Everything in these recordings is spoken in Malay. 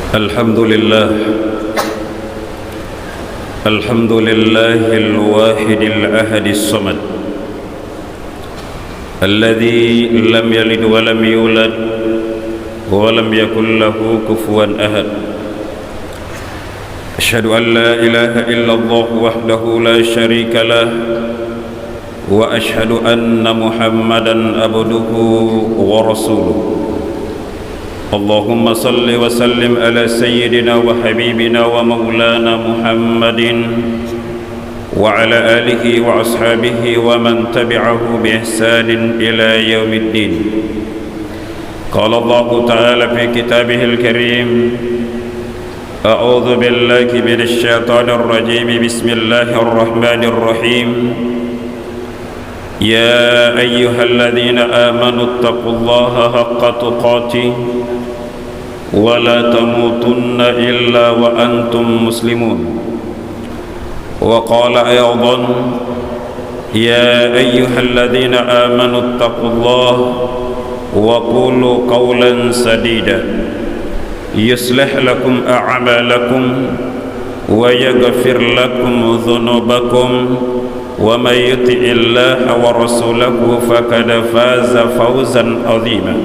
الحمد لله الواحد الأحد الصمد الذي لم يلد ولم يولد ولم يكن له كفوا أحد. أشهد أن لا إله إلا الله وحده لا شريك له وأشهد أن محمدا عبده ورسوله. اللهم صل وسلم على سيدنا وحبيبنا ومولانا محمد وعلى آله وأصحابه ومن تبعه بإحسان إلى يوم الدين. قال الله تعالى في كتابه الكريم: أعوذ بالله من الشيطان الرجيم. بسم الله الرحمن الرحيم. يا أيها الذين آمنوا اتقوا الله حق تقاته ولا تموتن إلا وأنتم مسلمون. وقال أيضا: يا أيها الذين آمنوا اتقوا الله وقولوا قولا سديدا يصلح لكم أعمالكم ويغفر لكم ذنوبكم ومن يطع الله ورسوله فقد فاز فوزا عظيما.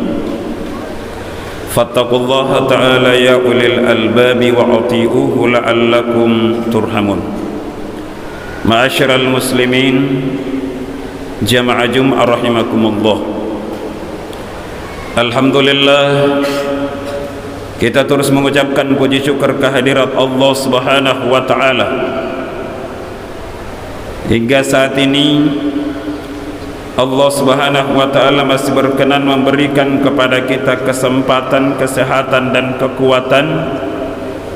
فاتقوا الله تعالى يا أولي الألباب وأطيعوه لعلكم ترحمون. معاشر المسلمين جماعة جمعة رحمكم الله. Alhamdulillah, kita terus mengucapkan puji syukur kehadirat Allah Subhanahu wa taala. Hingga saat ini Allah Subhanahu wa taala masih berkenan memberikan kepada kita kesempatan, kesehatan dan kekuatan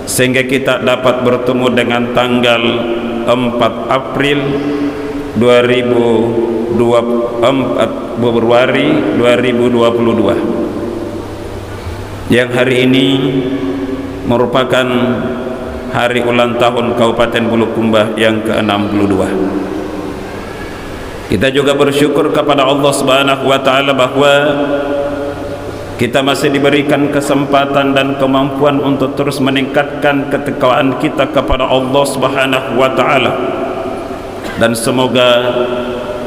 sehingga kita dapat bertemu dengan tanggal 4 April 2022 yang hari ini merupakan hari ulang tahun Kabupaten Bulukumba yang ke-62. Kita juga bersyukur kepada Allah Subhanahu wa taala bahwa kita masih diberikan kesempatan dan kemampuan untuk terus meningkatkan ketakwaan kita kepada Allah Subhanahu wa taala. Dan semoga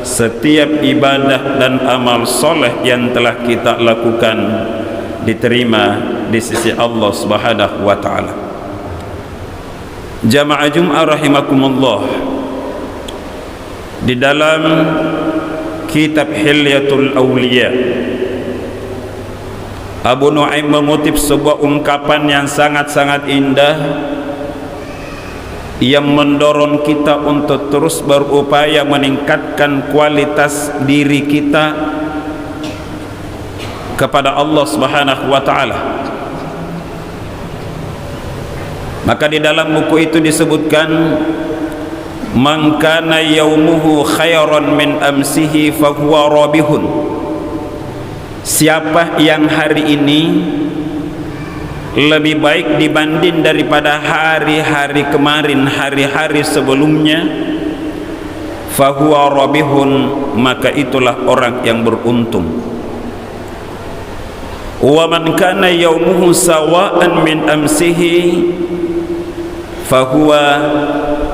setiap ibadah dan amal soleh yang telah kita lakukan diterima di sisi Allah Subhanahu wa taala. Jamaah Jum'ah rahimakumullah, di dalam kitab Hilyatul Awliya, Abu Nu'aim mengutip sebuah ungkapan yang sangat-sangat indah yang mendorong kita untuk terus berupaya meningkatkan kualitas diri kita kepada Allah Subhanahu wa taala. Maka di dalam buku itu disebutkan, man kana yaumuhu khairan min amsihi fahuwa rabihun. Siapa yang hari ini lebih baik dibanding daripada hari-hari kemarin, hari-hari sebelumnya, fahuwa rabihun, maka itulah orang yang beruntung. Wa man kana yaumuhu sawa'an min amsihi fahuwa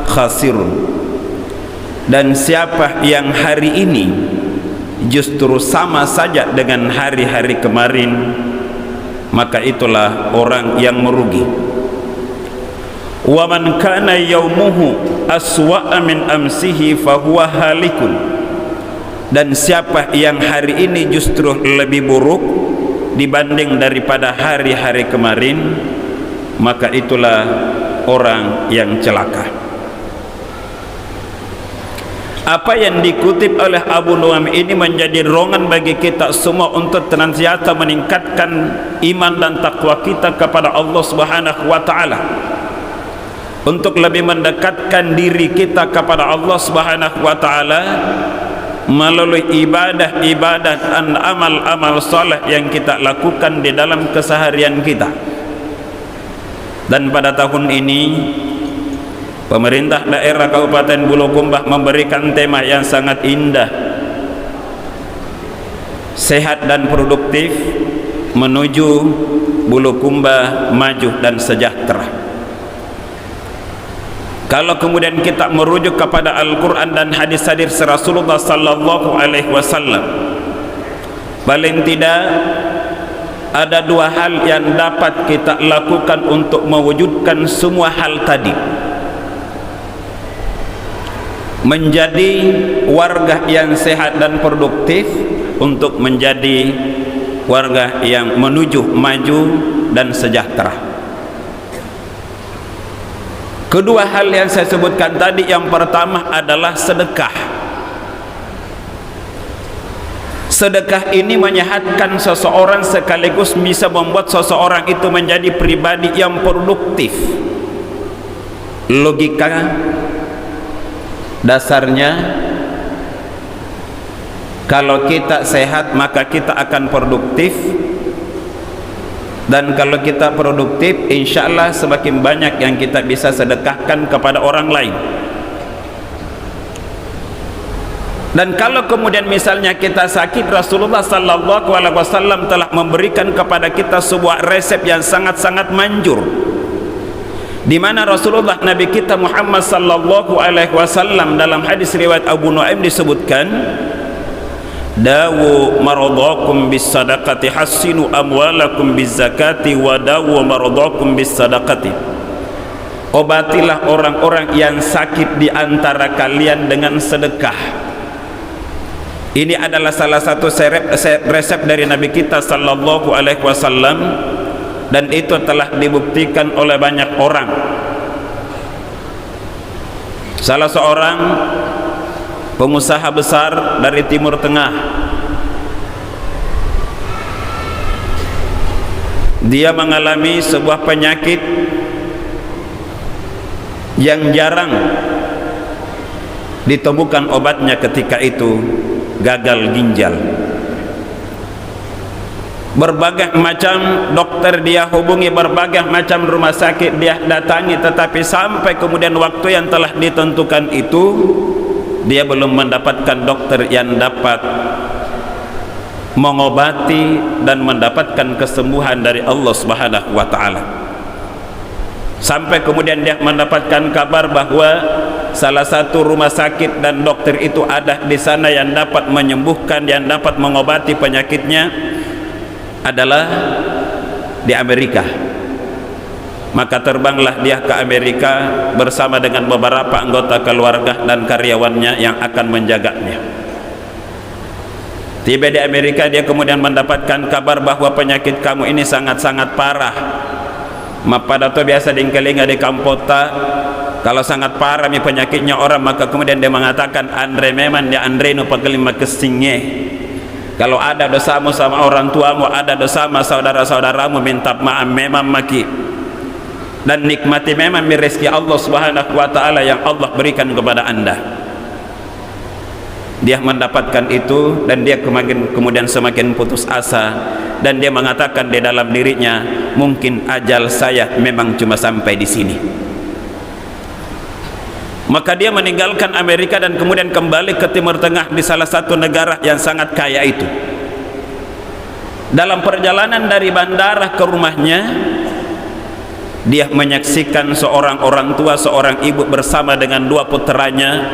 khasirun. Dan siapa yang hari ini justru sama saja dengan hari-hari kemarin, maka itulah orang yang merugi. Wa man kana yaumuhu aswa'a min amsihi fahuwa halikun. Dan siapa yang hari ini justru lebih buruk dibanding daripada hari-hari kemarin, maka itulah orang yang celaka. Apa yang dikutip oleh Abu Nu'aim ini menjadi dorongan bagi kita semua untuk senantiasa meningkatkan iman dan takwa kita kepada Allah Subhanahu wa taala, untuk lebih mendekatkan diri kita kepada Allah Subhanahu wa taala melalui ibadah-ibadah dan amal-amal saleh yang kita lakukan di dalam keseharian kita. Dan pada tahun ini pemerintah daerah Kabupaten Bulukumba memberikan tema yang sangat indah, sehat dan produktif menuju Bulukumba, maju dan sejahtera. Kalau kemudian kita merujuk kepada Al-Quran dan hadis-hadis Rasulullah sallallahu alaihi wasallam, paling tidak ada dua hal yang dapat kita lakukan untuk mewujudkan semua hal tadi. Menjadi warga yang sehat dan produktif, untuk menjadi warga yang menuju maju dan sejahtera. Kedua hal yang saya sebutkan tadi, yang pertama adalah sedekah. Sedekah ini menyehatkan seseorang sekaligus bisa membuat seseorang itu menjadi pribadi yang produktif. Logika dasarnya, kalau kita sehat maka kita akan produktif, dan kalau kita produktif insya Allah semakin banyak yang kita bisa sedekahkan kepada orang lain. Dan kalau kemudian misalnya kita sakit, Rasulullah sallallahu alaihi wasallam telah memberikan kepada kita sebuah resep yang sangat-sangat manjur, di mana Rasulullah Nabi kita Muhammad sallallahu alaihi wasallam dalam hadis riwayat Abu Nuaim disebutkan, dawu maradakum bis sadaqati, hassinu amwalakum biz zakati, wa dawu maradakum bis sadaqati. Obatilah orang-orang yang sakit di antara kalian dengan sedekah. Ini adalah salah satu resep dari Nabi kita sallallahu alaihi wasallam, dan itu telah dibuktikan oleh banyak orang. Salah seorang pengusaha besar dari Timur Tengah, dia mengalami sebuah penyakit yang jarang ditemukan obatnya ketika itu, gagal ginjal. Berbagai macam dokter dia hubungi, berbagai macam rumah sakit dia datangi, tetapi sampai kemudian waktu yang telah ditentukan itu dia belum mendapatkan dokter yang dapat mengobati dan mendapatkan kesembuhan dari Allah Subhanahu wa taala. Sampai kemudian dia mendapatkan kabar bahwa salah satu rumah sakit dan dokter itu ada di sana yang dapat menyembuhkan, yang dapat mengobati penyakitnya adalah di Amerika. Maka terbanglah dia ke Amerika bersama dengan beberapa anggota keluarga dan karyawannya yang akan menjaganya. Tiba di Amerika, dia kemudian mendapatkan kabar bahwa penyakit kamu ini sangat-sangat parah. Pada tu biasa di kelinga di kampota, kalau sangat parah mi penyakitnya orang, maka kemudian dia mengatakan, Andre memang dia Andre nu pakelima kesingnya. Kalau ada dosamu sama orang tuamu, ada dosa sama saudara-saudaramu, minta maaf memang maki. Dan nikmati memang rezeki Allah Subhanahu wa taala yang Allah berikan kepada Anda. Dia mendapatkan itu dan dia kemudian semakin putus asa, dan dia mengatakan di dalam dirinya, mungkin ajal saya memang cuma sampai di sini. Maka dia meninggalkan Amerika dan kemudian kembali ke Timur Tengah di salah satu negara yang sangat kaya itu. Dalam perjalanan dari bandara ke rumahnya, dia menyaksikan seorang orang tua, seorang ibu bersama dengan dua puteranya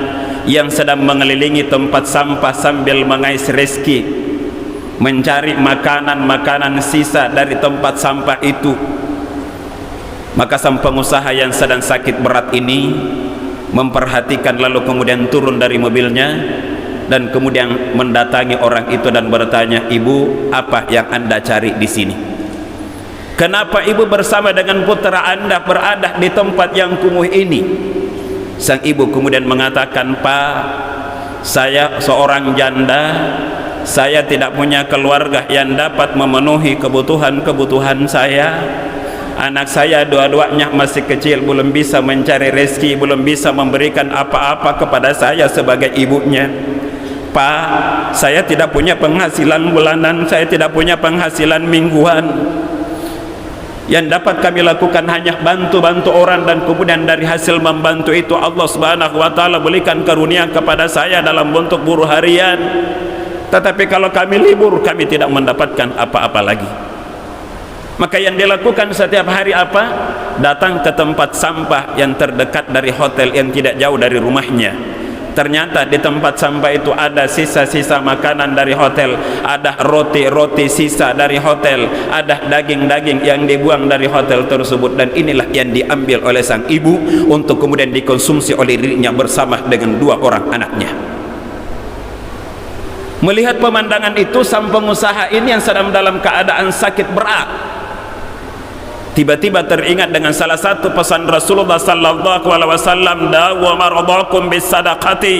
yang sedang mengelilingi tempat sampah sambil mengais rezeki, mencari makanan-makanan sisa dari tempat sampah itu. Maka sang pengusaha yang sedang sakit berat ini memperhatikan, lalu kemudian turun dari mobilnya dan kemudian mendatangi orang itu dan bertanya, "Ibu, apa yang Anda cari di sini? Kenapa ibu bersama dengan putra Anda berada di tempat yang kumuh ini?" Sang ibu kemudian mengatakan, "Pak, saya seorang janda, saya tidak punya keluarga yang dapat memenuhi kebutuhan saya. Anak saya dua-duanya masih kecil, belum bisa mencari rezeki, belum bisa memberikan apa-apa kepada saya sebagai ibunya. Pak, saya tidak punya penghasilan bulanan, saya tidak punya penghasilan mingguan. Yang dapat kami lakukan hanya bantu-bantu orang, dan kemudian dari hasil membantu itu Allah Subhanahu wa taala berikan karunia kepada saya dalam bentuk buruh harian. Tetapi kalau kami libur, kami tidak mendapatkan apa-apa lagi." Maka yang dilakukan setiap hari apa? Datang ke tempat sampah yang terdekat dari hotel yang tidak jauh dari rumahnya. Ternyata di tempat sampah itu ada sisa-sisa makanan dari hotel, ada roti-roti sisa dari hotel, ada daging-daging yang dibuang dari hotel tersebut, dan inilah yang diambil oleh sang ibu untuk kemudian dikonsumsi oleh dirinya bersama dengan 2 orang anaknya. Melihat pemandangan itu, sang pengusaha ini yang sedang dalam keadaan sakit berat tiba-tiba teringat dengan salah satu pesan Rasulullah sallallahu alaihi wasallam, dawa maradakum bisadaqati,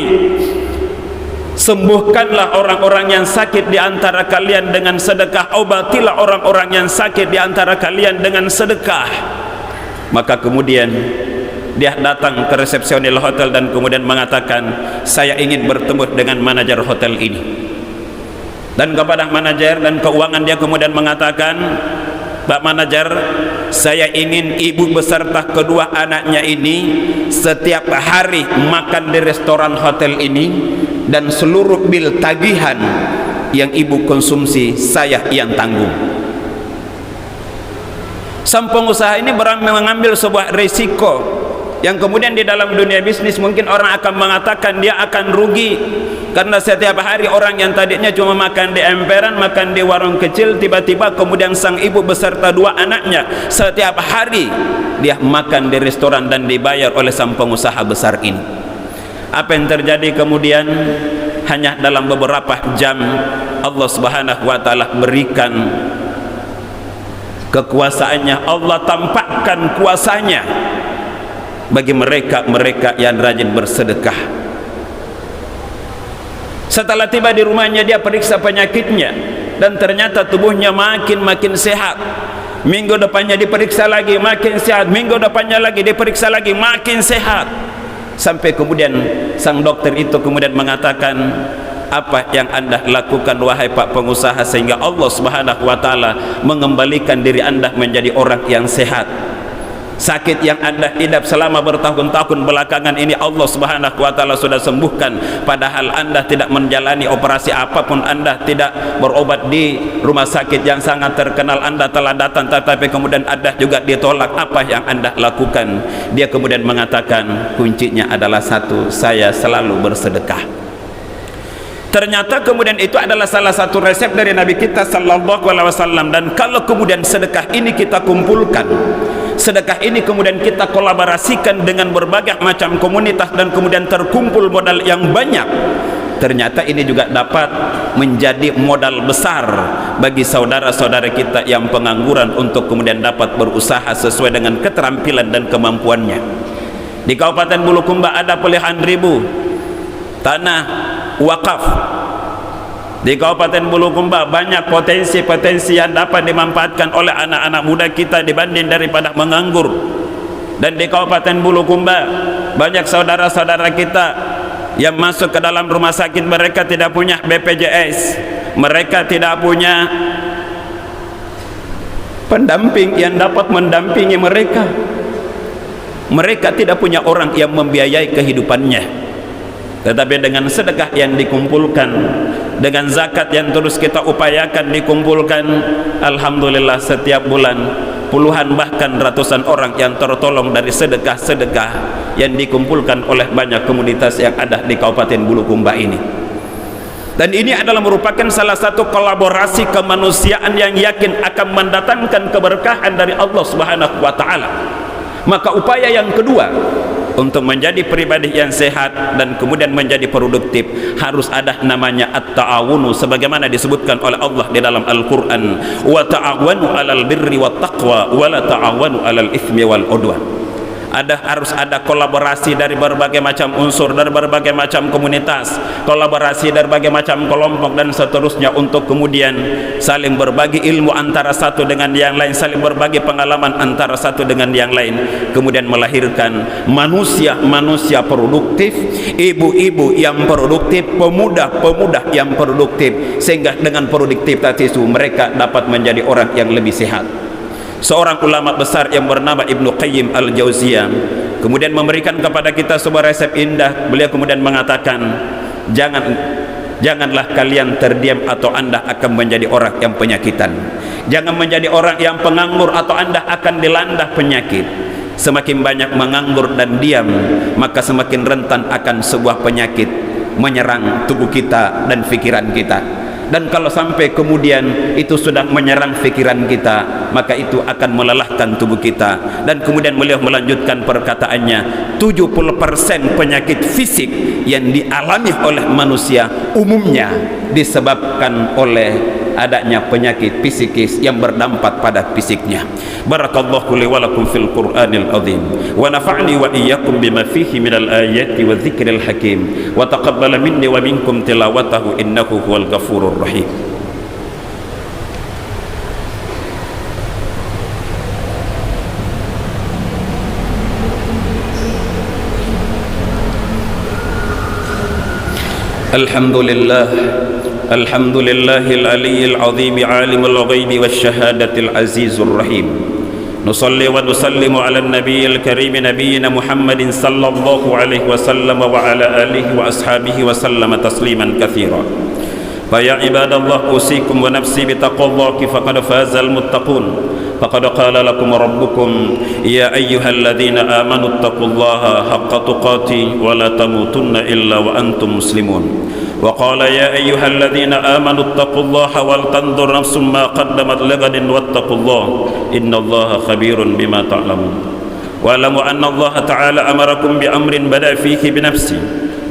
sembuhkanlah orang-orang yang sakit di antara kalian dengan sedekah, obatilah orang-orang yang sakit di antara kalian dengan sedekah. Maka kemudian dia datang ke resepsionil hotel dan kemudian mengatakan, saya ingin bertemu dengan manajer hotel ini. Dan kepada manajer dan keuangan dia kemudian mengatakan, Pak manajer, saya ingin ibu beserta kedua anaknya ini setiap hari makan di restoran hotel ini, dan seluruh bil tagihan yang ibu konsumsi saya yang tanggung. Sang pengusaha ini mengambil sebuah risiko yang kemudian di dalam dunia bisnis mungkin orang akan mengatakan dia akan rugi, karena setiap hari orang yang tadinya cuma makan di emperan, makan di warung kecil, tiba-tiba kemudian sang ibu beserta 2 anaknya setiap hari dia makan di restoran dan dibayar oleh sang pengusaha besar ini. Apa yang terjadi kemudian? Hanya dalam beberapa jam Allah Subhanahu wa taala berikan kekuasaannya, Allah tampakkan kuasanya bagi mereka yang rajin bersedekah. Setelah tiba di rumahnya, dia periksa penyakitnya dan ternyata tubuhnya makin sehat. Minggu depannya diperiksa lagi, makin sehat. Minggu depannya lagi diperiksa lagi, makin sehat. Sampai kemudian sang dokter itu kemudian mengatakan, apa yang anda lakukan wahai Pak pengusaha sehingga Allah Subhanahu wa taala mengembalikan diri anda menjadi orang yang sehat? Sakit yang anda idap selama bertahun-tahun belakangan ini Allah Subhanahu wa taala sudah sembuhkan, padahal anda tidak menjalani operasi apapun, anda tidak berobat di rumah sakit yang sangat terkenal, anda telah datang tetapi kemudian anda juga ditolak. Apa yang anda lakukan? Dia kemudian mengatakan, kuncinya adalah satu, saya selalu bersedekah. Ternyata kemudian itu adalah salah satu resep dari Nabi kita sallallahu alaihi wasallam. Dan kalau kemudian sedekah ini kita kumpulkan, sedekah ini kemudian kita kolaborasikan dengan berbagai macam komunitas dan kemudian terkumpul modal yang banyak, ternyata ini juga dapat menjadi modal besar bagi saudara-saudara kita yang pengangguran untuk kemudian dapat berusaha sesuai dengan keterampilan dan kemampuannya. Di Kabupaten Bulukumba ada puluhan ribu tanah wakaf. Di Kabupaten Bulukumba banyak potensi-potensi yang dapat dimanfaatkan oleh anak-anak muda kita dibanding daripada menganggur. Dan di Kabupaten Bulukumba banyak saudara-saudara kita yang masuk ke dalam rumah sakit, mereka tidak punya BPJS, mereka tidak punya pendamping yang dapat mendampingi mereka, mereka tidak punya orang yang membiayai kehidupannya. Tetapi dengan sedekah yang dikumpulkan, dengan zakat yang terus kita upayakan dikumpulkan, alhamdulillah setiap bulan puluhan bahkan ratusan orang yang tertolong dari sedekah-sedekah yang dikumpulkan oleh banyak komunitas yang ada di Kabupaten Bulukumba ini. Dan ini adalah merupakan salah satu kolaborasi kemanusiaan yang yakin akan mendatangkan keberkahan dari Allah Subhanahu wa taala. Maka upaya yang kedua untuk menjadi pribadi yang sehat dan kemudian menjadi produktif, harus ada namanya at-ta'awunu, sebagaimana disebutkan oleh Allah di dalam Al-Quran, wa ta'awanu alal birri wa taqwa wa la ta'awanu alal ithmi wal udwan. Harus ada kolaborasi dari berbagai macam unsur, dari berbagai macam komunitas, kolaborasi dari berbagai macam kelompok dan seterusnya, untuk kemudian saling berbagi ilmu antara satu dengan yang lain, saling berbagi pengalaman antara satu dengan yang lain, kemudian melahirkan manusia-manusia produktif, ibu-ibu yang produktif, pemuda-pemuda yang produktif, sehingga dengan produktivitas itu mereka dapat menjadi orang yang lebih sehat. Seorang ulama besar yang bernama Ibnu Qayyim Al-Jauziyah kemudian memberikan kepada kita sebuah resep indah. Beliau kemudian mengatakan, janganlah kalian terdiam atau anda akan menjadi orang yang penyakitan. Jangan menjadi orang yang penganggur atau Anda akan dilanda penyakit. Semakin banyak menganggur dan diam, maka semakin rentan akan sebuah penyakit menyerang tubuh kita dan pikiran kita. Dan kalau sampai kemudian itu sudah menyerang pikiran kita, maka itu akan melelahkan tubuh kita. Dan kemudian beliau melanjutkan perkataannya, 70% penyakit fisik yang dialami oleh manusia umumnya disebabkan oleh adanya penyakit psikis yang berdampak pada fisiknya. Barakallahu li wa lakum fil Qur'anil azim wa nafa'ni wa iyyakum bima fihi minal ayati wa dzikril hakim wa taqabbala minni wa minkum tilawatahu innahu huwal ghafurur rahim. Alhamdulillah, alhamdulillahil aliyyil azim alimul ghaibi wasyahadatil azizur rahim. Nusalli wa nusallimu ala nabiyil karim nabiyyina Muhammadin sallallahu alaihi wasallam wa ala alihi wa ashabihi wa sallama tasliman katsira. Fa ya ibadallah, usikum wa nafsi bitaqwallahi faqad fazal muttaqun. فقد قال لكم ربكم يا أيها الذين آمنوا اتقوا الله حق تقاته ولا تموتن إلا وأنتم مسلمون. وقال يا أيها الذين آمنوا اتقوا الله ولتنظر نفس ما قدمت لغد واتقوا الله إن الله خبير بما تعلمون. واعلموا أن الله تعالى أمركم بأمر بدأ فيه بنفسه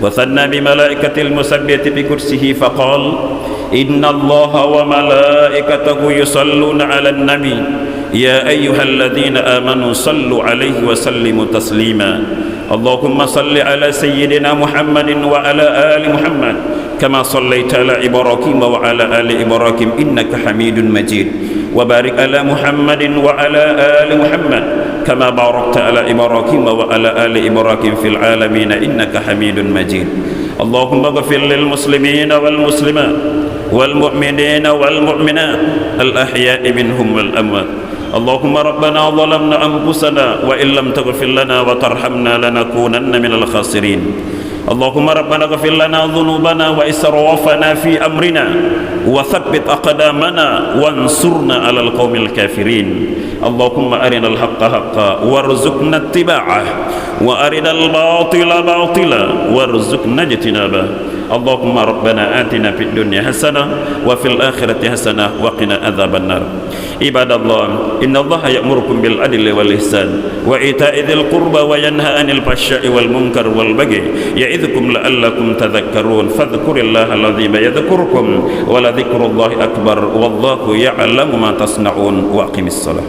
وثنى بملائكة المسبحة بكرسه فقال إن الله وملائكته يصلون على النبي يا أيها الذين آمنوا صلوا عليه وسلموا تسليما. اللهم صل على سيدنا محمد وعلى آل محمد كما صليت على إبراهيم وعلى آل إبراهيم إنك حميد مجيد. وبارك على محمد وعلى آل محمد كما باركت على إبراهيم وعلى آل إبراهيم في العالمين إنك حميد مجيد. اللهم اغفر للمسلمين والمسلمات والمؤمنين والمؤمنات الأحياء منهم والأموات. اللهم ربنا ظلمنا أنفسنا وإن لم تغفر لنا وترحمنا لنكونن من الخاسرين. اللهم ربنا اغفر لنا ذنوبنا وإسرافنا في أمرنا وثبت أقدامنا وانصرنا على القوم الكافرين. اللهم أرنا الحق حقا وارزقنا اتباعه وأرنا الباطل باطلا وارزقنا اجتنابه. اللهم ربنا آتنا في الدنيا حسنة وفي الآخرة حسنة وقنا عذاب النار. عباد الله، إن الله يأمركم بالعدل والإحسان وإيتاء ذي القربى وينهى عن الفحشاء والمنكر والبغي يعظكم لعلكم تذكرون. فاذكروا الله العظيم يذكركم ولذكر الله أكبر والله يعلم ما تصنعون. وأقم الصلاة.